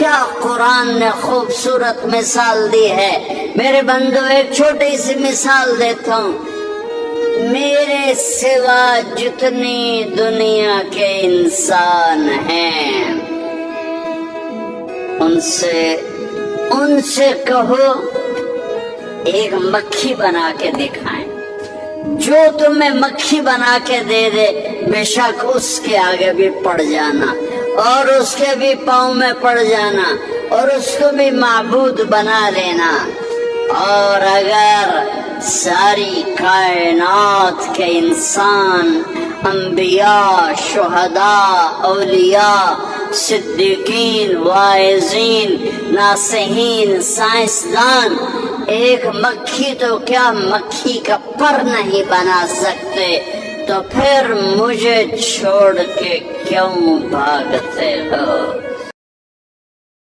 کیا قرآن نے خوبصورت مثال دی ہے۔ میرے بندو ایک چھوٹی سی مثال دیتا ہوں، میرے سوا جتنی دنیا کے انسان ہیں ان سے کہو ایک مکھی بنا کے دکھائیں، جو تمہیں مکھی بنا کے دے دے بے شک اس کے آگے بھی پڑ جانا اور اس کے بھی پاؤں میں پڑ جانا اور اس کو بھی معبود بنا لینا۔ اور اگر ساری کائنات کے انسان، انبیاء، شہداء، اولیاء، صدیقین، واعظین، ناصحین، سائنسدان ایک مکھی تو کیا مکھی کا پر نہیں بنا سکتے، تو پھر مجھے چھوڑ کے کیوں بھاگتے ہو؟